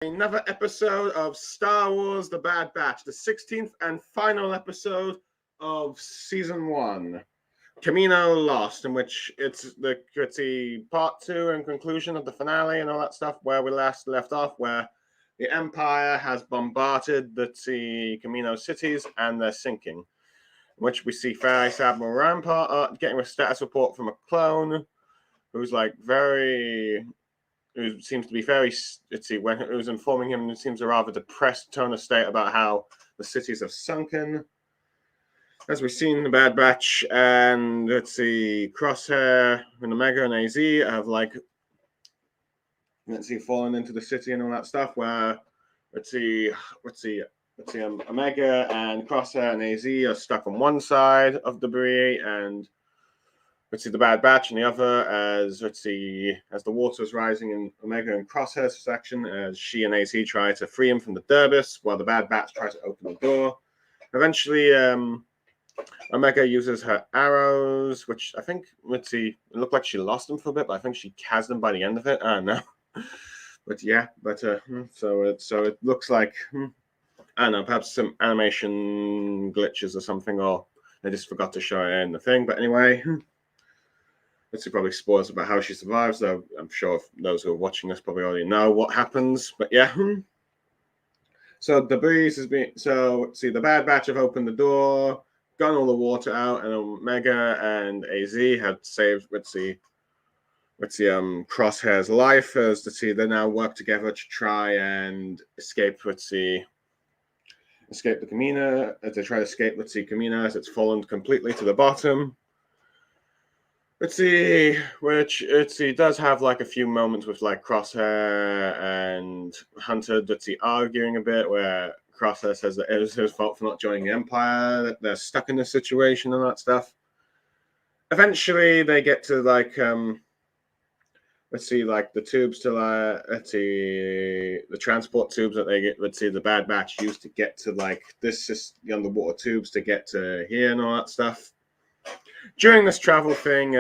Another episode of Star Wars: The Bad Batch, the 16th and final episode of season 1, Kamino Lost, in which it's the part 2 and conclusion of the finale and all that stuff, where we last left off, where the Empire has bombarded the Kamino cities and they're sinking, in which we see Vice Admiral Rampart getting a status report from a clone who's who seems to be very, when it was informing him, it seems a rather depressed tone of state about how the cities have sunken. As we've seen, the Bad Batch and, Crosshair and Omega and AZ have, fallen into the city and all that stuff, where, Omega and Crosshair and AZ are stuck on one side of debris, and the Bad Batch and the other, as the water's rising in Omega and Crosshair's section, as she and AZ try to free him from the Derbis, while the Bad Batch tries to open the door. Eventually, Omega uses her arrows, which I think, it looked like she lost them for a bit, but I think she has them by the end of it. I don't know. So it looks like, I don't know, perhaps some animation glitches or something, or they just forgot to show it in the thing. But anyway, it probably spoils about how she survives, though I'm sure those who are watching this probably already know what happens. But yeah. So the breeze has been. So the Bad Batch have opened the door, gotten all the water out, and Omega and AZ have saved Crosshair's life, as they now work together to try and escape the Kamino, as they try to escape Kamino as it's fallen completely to the bottom. Which does have a few moments with Crosshair and Hunter arguing a bit, where Crosshair says that it was his fault for not joining the Empire, that they're stuck in this situation and that stuff. Eventually they get to the tubes to the transport tubes that they get, the Bad Batch used to get to this is the underwater tubes to get to here and all that stuff. During this travel thing,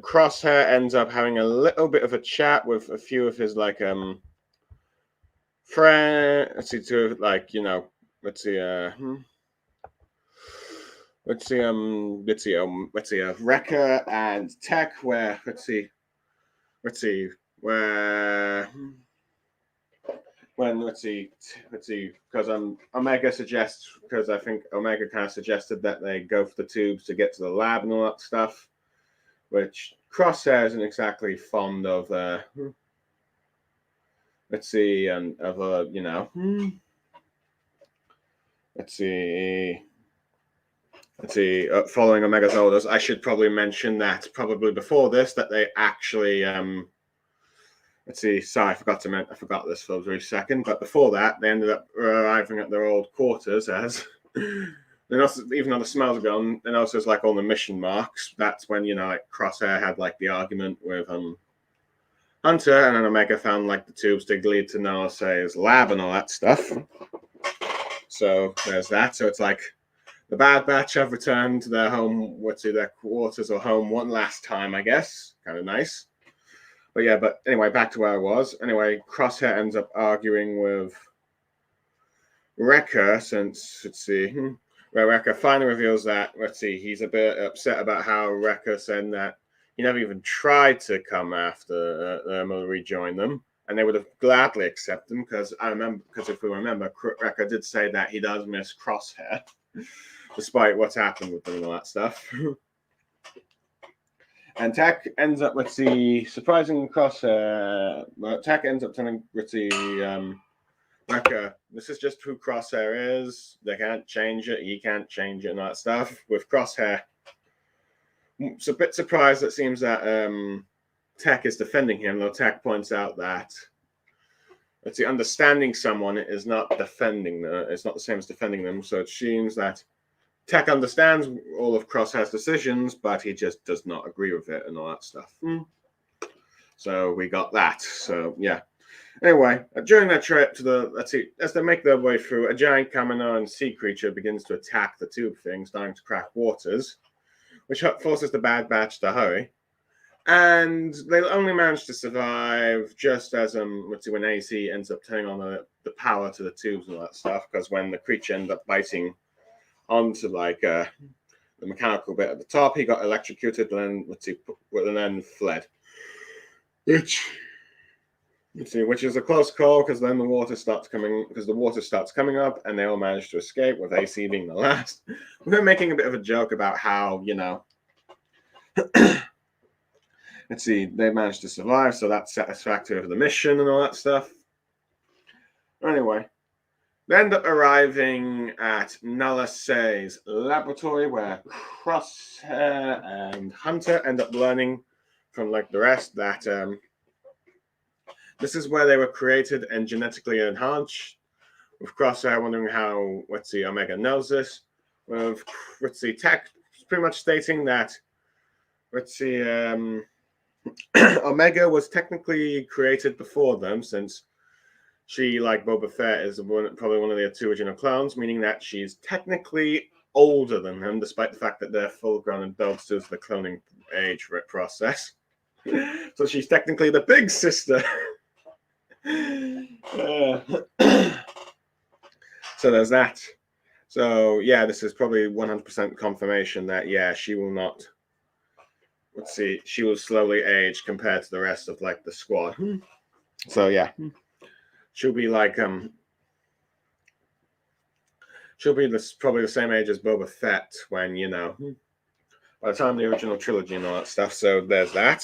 Crosshair ends up having a little bit of a chat with a few of his friends. Wrecker and Tech, where because Omega suggests, because I think Omega kind of suggested that they go for the tubes to get to the lab and all that stuff, which Crosshair isn't exactly fond of. Following Omega's orders. I should probably mention that probably before this that they actually sorry, I forgot this for a very second. But before that, they ended up arriving at their old quarters, as then also, even though the smells are gone, then also there's all the mission marks. That's when Crosshair had the argument with Hunter, and then Omega found the tubes to lead to Nala Say's lab and all that stuff. So there's that. So it's the Bad Batch have returned to their home, their quarters or home one last time, I guess. Kind of nice. But anyway, back to where I was. Anyway, Crosshair ends up arguing with Wrecker, where Wrecker finally reveals that, he's a bit upset about how Wrecker said that he never even tried to come after them or rejoin them, and they would have gladly accepted him, because if we remember, Wrecker did say that he does miss Crosshair, despite what's happened with them and all that stuff. And Tech ends up surprising Crosshair. Tech ends up telling Wrecker, this is just who Crosshair is. They can't change it. He can't change it and all that stuff. With Crosshair, it's a bit surprised. It seems that Tech is defending him, though Tech points out that understanding someone is not defending them. It's not the same as defending them. So it seems that Tech understands all of Crosshair's decisions, but he just does not agree with it and all that stuff. So we got that. So yeah. Anyway, during their trip to as they make their way through, a giant Kaminoan sea creature begins to attack the tube thing, starting to crack waters, which forces the Bad Batch to hurry. And they only manage to survive just as when AC ends up turning on the power to the tubes and all that stuff. Because when the creature ended up biting onto like the mechanical bit at the top, he got electrocuted and then fled. Which is a close call because then the water starts coming up, and they all manage to escape with AC being the last. We're making a bit of a joke about how they managed to survive, so that's satisfactory for the mission and all that stuff. Anyway, they end up arriving at Nala Se's laboratory, where Crosshair and Hunter end up learning from like the rest that this is where they were created and genetically enhanced. With Crosshair wondering how Omega knows this. With Tech pretty much stating that Omega was technically created before them, since she, like Boba Fett, is probably one of the two original clones, meaning that she's technically older than them, despite the fact that they're full-grown adults due to the cloning age process. So she's technically the big sister. So there's that. So yeah, this is probably 100% confirmation that she will not. She will slowly age compared to the rest of like the squad. So yeah, she'll be like she'll be probably the same age as Boba Fett when by the time of the original trilogy and all that stuff. So there's that.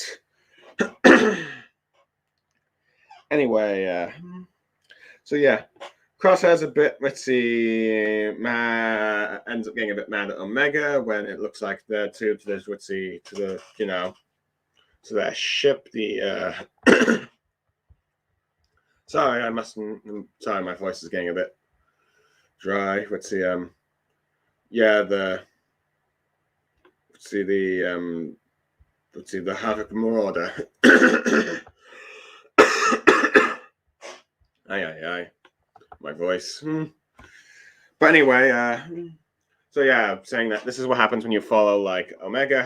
Anyway, so yeah, Crosshair's a bit, ends up getting a bit mad at Omega when it looks like they're to their ship. Sorry, my voice is getting a bit dry. The Havoc Marauder. Aye. My voice. But anyway, so yeah, saying that this is what happens when you follow like Omega,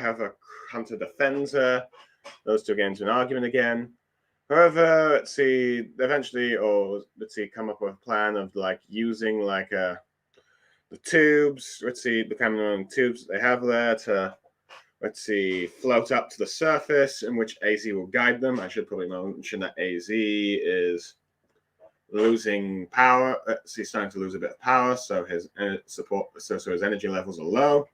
Hunter defends her. Those two get into an argument again. However, eventually, come up with a plan of like using like the tubes, the Cameron tubes they have there to float up to the surface, in which AZ will guide them. I should probably mention that AZ is losing power. He's starting to lose a bit of power, so his his energy levels are low.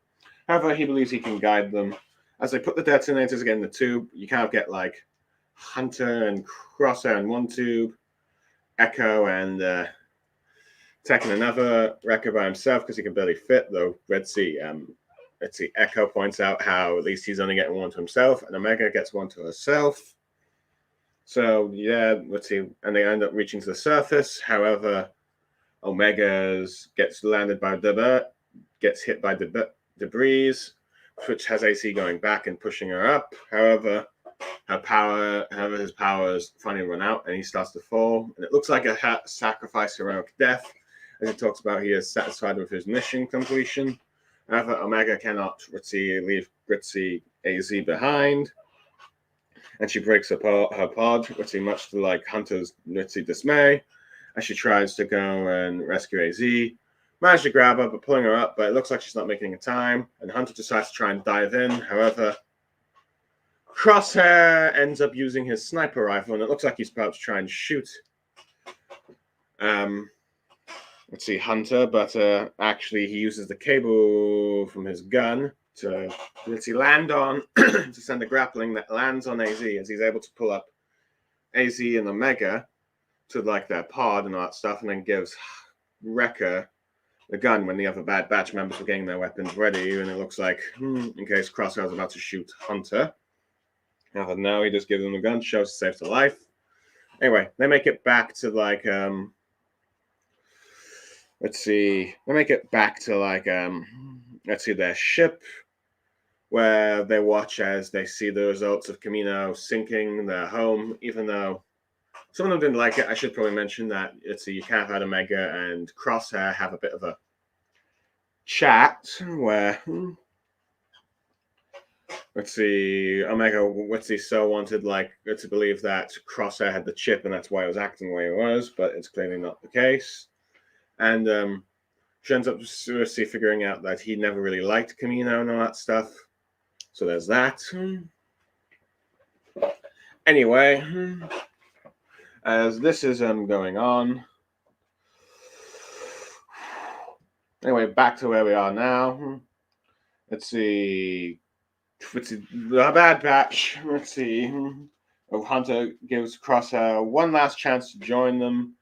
However, he believes he can guide them. As they put the detonators again in the tube, you kind of get like Hunter and Crosshair in one tube, Echo and Tech in another, Wrecker by himself because he can barely fit, though Echo points out how at least he's only getting one to himself, and Omega gets one to herself. So yeah, and they end up reaching to the surface. However, Omega gets hit by debris, which has AC going back and pushing her up. However, his powers finally run out, and he starts to fall. And it looks like a sacrifice, heroic death, as he talks about he is satisfied with his mission completion. However, Omega cannot leave AZ behind, and she breaks her pod, much to like Hunter's dismay, as she tries to go and rescue AZ. Managed to grab her, but pulling her up, but it looks like she's not making time, and Hunter decides to try and dive in. However, Crosshair ends up using his sniper rifle, and it looks like he's about to try and shoot Hunter, but actually he uses the cable from his gun to land on to send a grappling that lands on AZ, as he's able to pull up AZ and Omega to like their pod and all that stuff, and then gives Wrecker the gun when the other Bad Batch members were getting their weapons ready, and it looks like in case Crosshair was about to shoot Hunter. No, he just gives them the gun, shows saves the life. Anyway, they make it back to like their ship, where they watch as they see the results of Kamino sinking their home, even though some of them didn't like it. I should probably mention that you can't have Omega and Crosshair have a bit of a chat where let's see, Omega, so wanted like to believe that Crosshair had the chip and that's why it was acting the way it was, but it's clearly not the case. And she ends up figuring out that he never really liked Kamino and all that stuff. So there's that. Anyway, as this is going on. Anyway, back to where we are now. Let's see. The Bad Batch. Let's see. Hunter gives Crosshair one last chance to join them.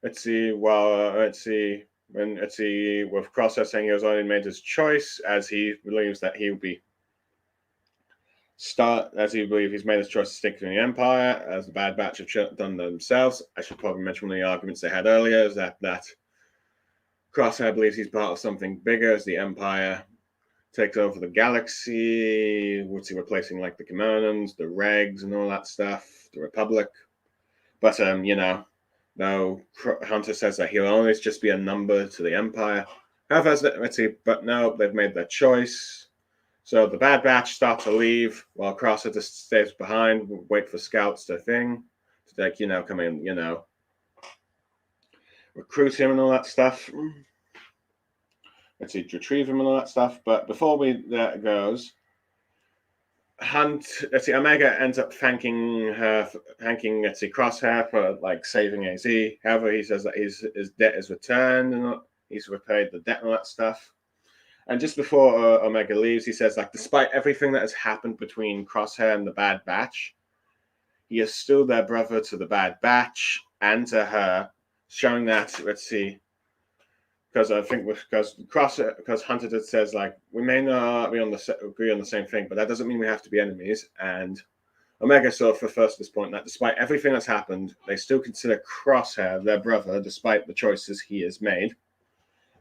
Let's see. Well, let's see. With Crosshair saying he has already made his choice, as he believes that he will be he's made his choice to stick to the Empire, as the Bad Batch have done themselves. I should probably mention one of the arguments they had earlier is that Crosshair believes he's part of something bigger as the Empire takes over the galaxy, replacing like the Kaminoans, the Regs, and all that stuff, the Republic. But no, Hunter says that he'll always just be a number to the Empire. However, but no, they've made their choice. So the Bad Batch start to leave while Crosshair just stays behind, wait for scouts to come in, recruit him and all that stuff. Retrieve him and all that stuff. But before that goes, Omega ends up thanking Crosshair for like saving AZ. However, he says that his debt is returned and he's repaid the debt and all that stuff. And just before Omega leaves, he says, like, despite everything that has happened between Crosshair and the Bad Batch, he is still their brother to the Bad Batch and to her, showing that, because Hunter just says, like, we may not agree on the same thing, but that doesn't mean we have to be enemies. And Omega sort of refers to this point that despite everything that's happened, they still consider Crosshair their brother, despite the choices he has made.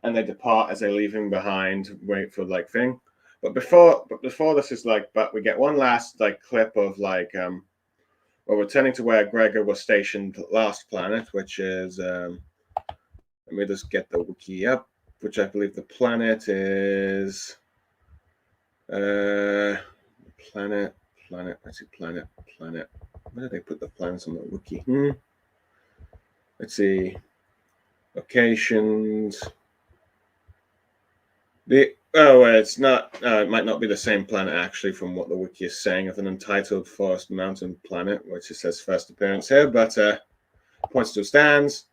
And they depart as they leave him behind, wait for like thing. But before this is like, but we get one last like clip of like, we're returning to where Gregor was stationed last planet, which is, let me just get the wiki up, which I believe the planet is, planet. Let's see, planet. Where did they put the planets on the wiki? Let's see, locations. It's not. It might not be the same planet actually, from what the wiki is saying, of an untitled forest mountain planet, which it says first appearance here, but point still stands.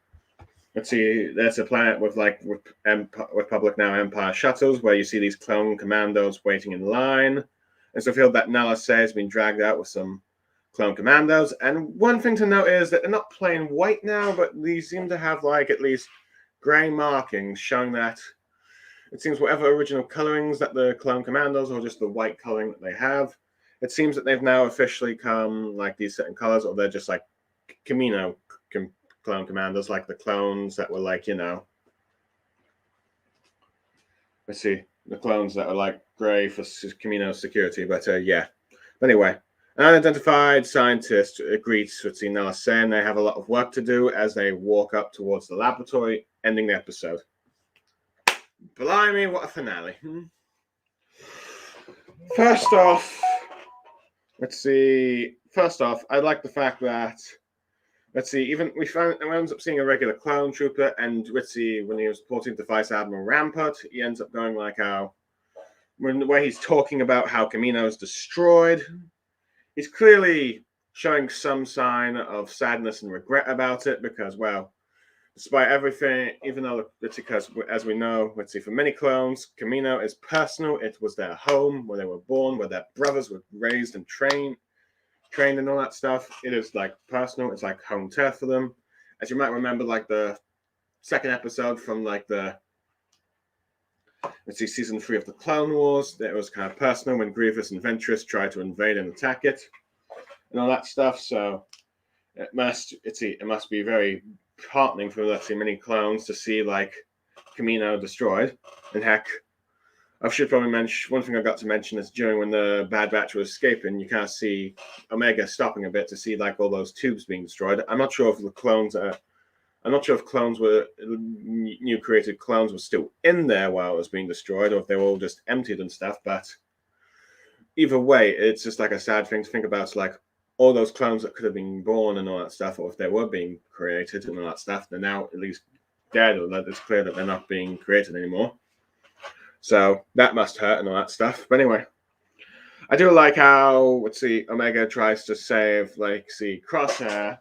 Let's see. There's a planet with Republic now Empire shuttles, where you see these clone commandos waiting in line. It's revealed that Nala Se has been dragged out with some clone commandos. And one thing to note is that they're not plain white now, but these seem to have like at least grey markings, showing that. It seems whatever original colorings that the clone commandos, or just the white coloring that they have, it seems that they've now officially come like these certain colors, or they're just like Kamino clone commandos, like the clones that were like, let's see, the clones that are like gray for Kamino security. But yeah. But anyway, an unidentified scientist greets Nala Se, and they have a lot of work to do as they walk up towards the laboratory, ending the episode. Blimey, what a finale. First off, I like the fact that, even we ends up seeing a regular clone trooper, and when he was reporting to Vice Admiral Rampart, he ends up going like where he's talking about how Kamino is destroyed. He's clearly showing some sign of sadness and regret about it, because, well, despite everything, even though because, as we know, for many clones, Kamino is personal. It was their home, where they were born, where their brothers were raised and trained and all that stuff. It is like personal. It's like home turf for them. As you might remember, like the second episode from like the season 3 of the Clone Wars, that was kind of personal when Grievous and Ventress tried to invade and attack it, and all that stuff. So it must be very heartening for many clones to see like Kamino destroyed. And heck, I should probably mention one thing I got to mention is during when the Bad Batch was escaping, you kind of see Omega stopping a bit to see like all those tubes being destroyed. I'm not sure if new created clones were still in there while it was being destroyed, or if they were all just emptied and stuff. But either way, it's just like a sad thing to think about. Like all those clones that could have been born and all that stuff, or if they were being created and all that stuff, they're now at least dead, or that it's clear that they're not being created anymore. So that must hurt and all that stuff. But anyway, I do like how, let's see, Omega tries to save, like, see, Crosshair,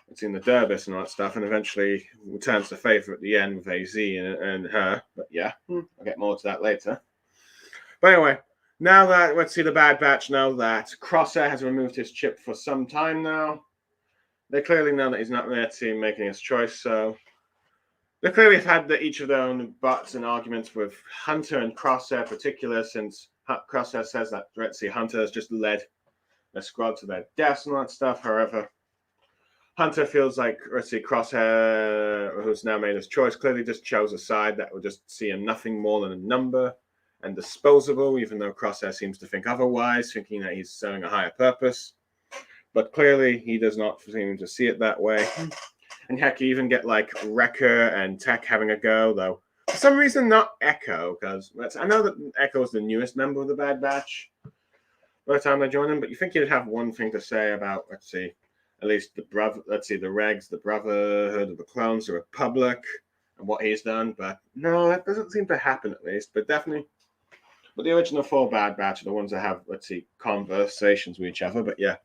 it's in the Derbis and all that stuff, and eventually returns to favor at the end with AZ and her. But yeah, I'll get more to that later. But anyway, now that, let's see, the Bad Batch know that Crosshair has removed his chip for some time now. They clearly know that he's not there to making his choice, so they clearly have had each of their own butts and arguments with Hunter and Crosshair in particular, since Crosshair says that, let's see, Hunter has just led their squad to their deaths and all that stuff. However, Hunter feels like, let's see, Crosshair, who's now made his choice, clearly just chose a side that would just see him nothing more than a number and disposable, even though Crosshair seems to think otherwise, thinking that he's serving a higher purpose. But clearly, he does not seem to see it that way. And heck, you even get like Wrecker and Tech having a go, though for some reason not Echo, because I know that Echo is the newest member of the Bad Batch by the time they join him, but you think he'd have one thing to say about, let's see, at least the Regs, the Brotherhood of the Clones, the Republic, and what he's done. But no, that doesn't seem to happen at least. But definitely, but the original 4 Bad Batch are the ones that have, let's see, conversations with each other. But yeah,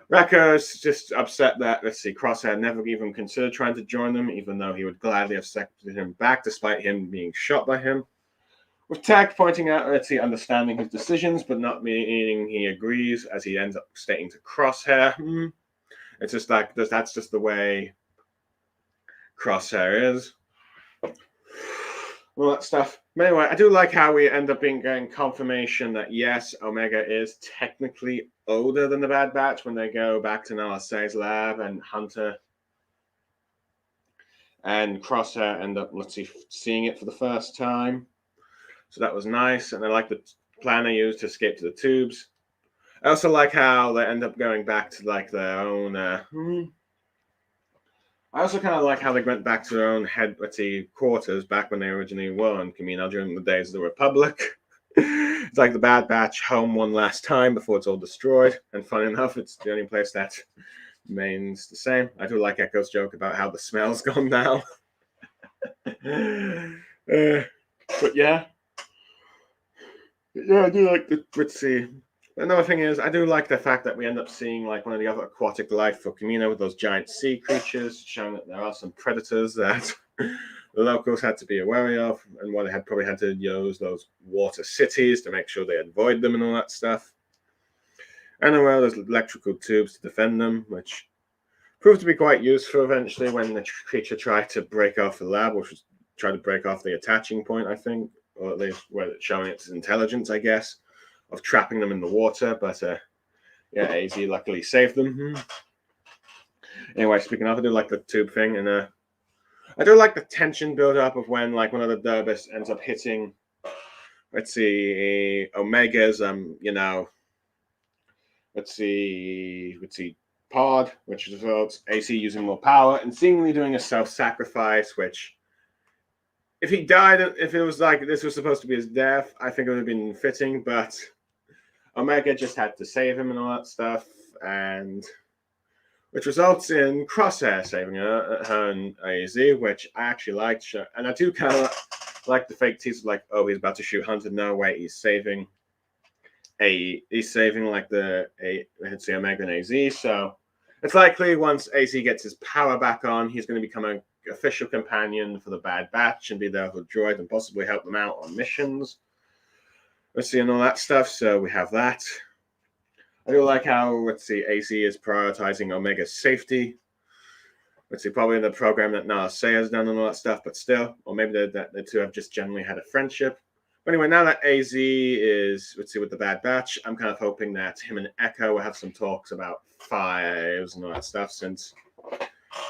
Wrecker's just upset that, let's see, Crosshair never even considered trying to join them, even though he would gladly have accepted him back despite him being shot by him. With Tech pointing out, let's see, understanding his decisions, but not meaning he agrees, as he ends up stating to Crosshair. It's just like, that's just the way Crosshair is. All that stuff. But anyway, I do like how we end up getting confirmation that yes, Omega is technically older than the Bad Batch when they go back to Nala Se's lab, and Hunter and Crosshair end up, let's see, seeing it for the first time. So that was nice, and I like the plan they used to escape to the tubes. I also like how they end up going back to like their own. I also kind of like how they went back to their own quarters back when they originally were on Kamino during the days of the Republic. It's like the Bad Batch home one last time before it's all destroyed. And funny enough, it's the only place that remains the same. I do like Echo's joke about how the smell's gone now. But yeah. Yeah, I do like the, let's see. Another thing is, I do like the fact that we end up seeing like one of the other aquatic life for Kamino with those giant sea creatures, showing that there are some predators that the locals had to be wary of, and why they had probably had to use those water cities to make sure they avoid them and all that stuff. And well, there's electrical tubes to defend them, which proved to be quite useful eventually when the creature tried to break off the lab, which was trying to break off the attaching point, I think, or at least where it's showing its intelligence, I guess, of trapping them in the water. But yeah, AZ luckily saved them. Anyway, speaking of, I do like the tube thing, and I do like the tension build up of when like one of the Derbis ends up hitting, let's see, Omega's let's see, pod, which results AC using more power and seemingly doing a self-sacrifice, which if he died, if it was like this was supposed to be his death, I think it would have been fitting, but Omega just had to save him and all that stuff, and which results in Crosshair saving her and AZ, which I actually liked. And I do kind of like the fake teaser, like, oh, he's about to shoot Hunter. No, wait, he's saving like let's see, Omega and AZ. So it's likely once AZ gets his power back on, he's going to become an official companion for the Bad Batch and be there with droid and possibly help them out on missions. Let's see, and all that stuff. So we have that. I do like how, let's see, AZ is prioritizing Omega's safety. Let's see, probably in the program that Nala Se has done and all that stuff, but still, or maybe the two have just generally had a friendship. But anyway, now that AZ is, let's see, with the Bad Batch, I'm kind of hoping that him and Echo will have some talks about fives and all that stuff, since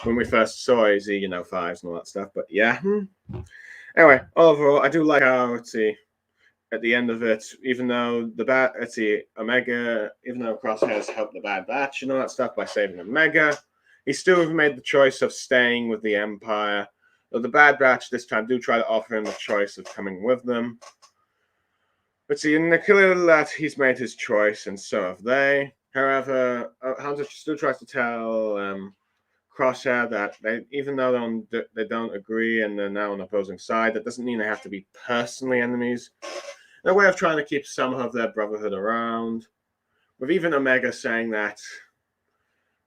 when we first saw AZ, fives and all that stuff. But yeah. Anyway, overall, I do like how, let's see, at the end of it, even though Omega, even though Crosshair's helped the Bad Batch and all that stuff by saving Omega, he still made the choice of staying with the Empire. Though the Bad Batch this time do try to offer him the choice of coming with them. But see, clear that he's made his choice, and so have they. However, Hunter still tries to tell Crosshair that even though they don't agree and they're now on opposing side, that doesn't mean they have to be personally enemies. Their way of trying to keep some of their brotherhood around. With even Omega saying that,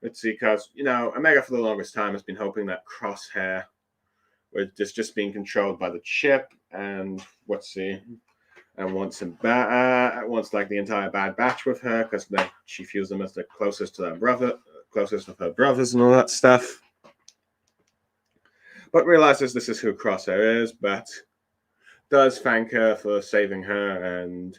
let's see, because, Omega for the longest time has been hoping that Crosshair was just being controlled by the chip, and and wants like the entire Bad Batch with her because she feels them as the closest to closest of her brothers and all that stuff. But realizes this is who Crosshair is, but does thank her for saving her. And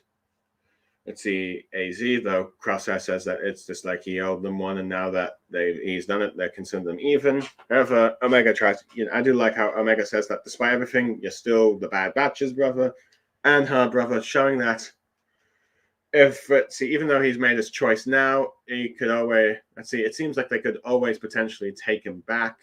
let's see, AZ, though Crosshair says that it's just like he owed them one, and now that he's done it, they're considered them even. However, Omega tries, I do like how Omega says that despite everything, you're still the Bad Batch's brother and her brother, showing that even though he's made his choice now, he could always, it seems like they could always potentially take him back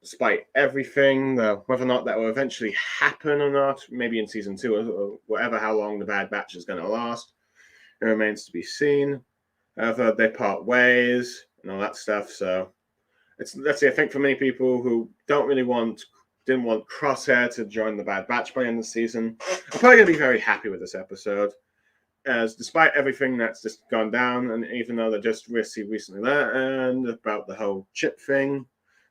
despite everything. Whether or not that will eventually happen or not, maybe in season 2 or whatever, how long the Bad Batch is going to last, it remains to be seen. However, they part ways and all that stuff. So I think for many people who didn't want Crosshair to join the Bad Batch by the end of the season, I'm probably going to be very happy with this episode. As despite everything that's just gone down, and even though they just recently learned about the whole chip thing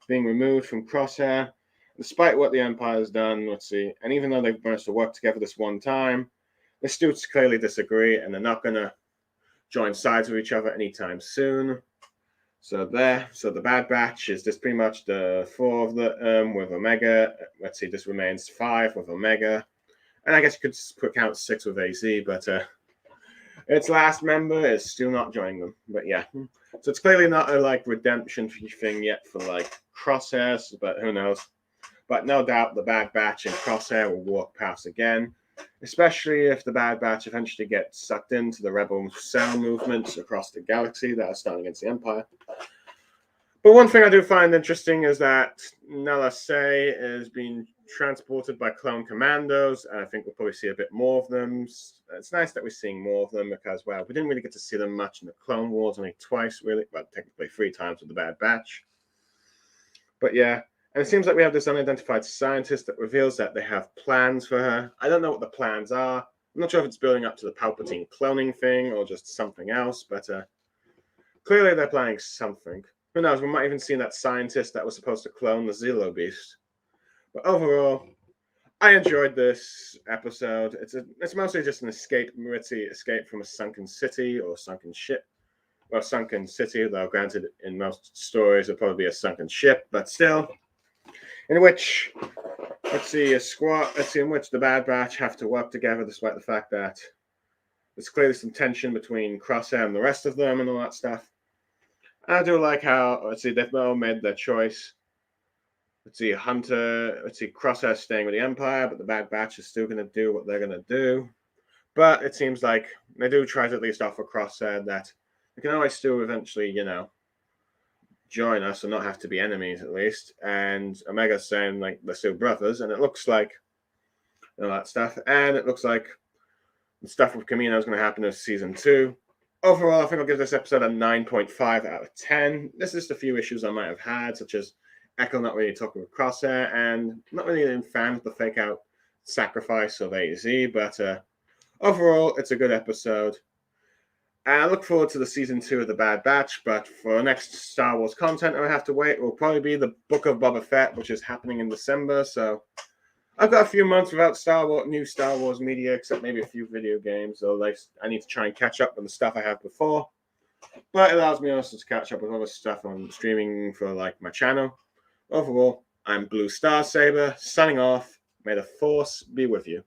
being removed from Crosshair, despite what the Empire has done, and even though they've managed to work together this one time, they still clearly disagree, and they're not going to join sides with each other anytime soon. So the Bad Batch is just pretty much the 4 of them with Omega. This remains 5 with Omega, and I guess you could count 6 with AZ, but its last member is still not joining them. But yeah, so it's clearly not a redemption thing yet for Crosshairs, but who knows? But no doubt the Bad Batch and Crosshair will walk paths again, especially if the Bad Batch eventually get sucked into the Rebel cell movements across the galaxy that are starting against the Empire. But one thing I do find interesting is that Nala Se is being transported by clone commandos, and I think we'll probably see a bit more of them. It's nice that we're seeing more of them because, we didn't really get to see them much in the Clone Wars, only twice, really. Well, technically 3 times with the Bad Batch. But yeah, and it seems like we have this unidentified scientist that reveals that they have plans for her. I don't know what the plans are. I'm not sure if it's building up to the Palpatine cloning thing or just something else, but clearly they're planning something. Who knows, we might even see that scientist that was supposed to clone the Zillo Beast. But overall, I enjoyed this episode. It's mostly just an escape from a sunken city or sunken ship. Well, sunken city, though granted in most stories it'll probably be a sunken ship, but still. In which, in which the Bad Batch have to work together despite the fact that there's clearly some tension between Crosshair and the rest of them and all that stuff. I do like how, they've all made their choice. Crosshair staying with the Empire, but the Bad Batch is still going to do what they're going to do. But it seems like they do try to at least offer Crosshair that they can always still eventually, join us and not have to be enemies at least. And Omega's saying they're still brothers, and it looks like all that stuff. And it looks like the stuff with Kamino is going to happen in season 2. Overall, I think I'll give this episode a 9.5 out of 10. There's just a few issues I might have had, such as Echo not really talking with Crosshair, and not really a fan of the fake-out sacrifice of AZ, but overall, it's a good episode. And I look forward to the season 2 of The Bad Batch, but for next Star Wars content, I have to wait. It will probably be the Book of Boba Fett, which is happening in December, so I've got a few months without new Star Wars media, except maybe a few video games, so I need to try and catch up with the stuff I have before. But it allows me also to catch up with other stuff on streaming for my channel. Overall, I'm Blue Star Saber, signing off. May the Force be with you.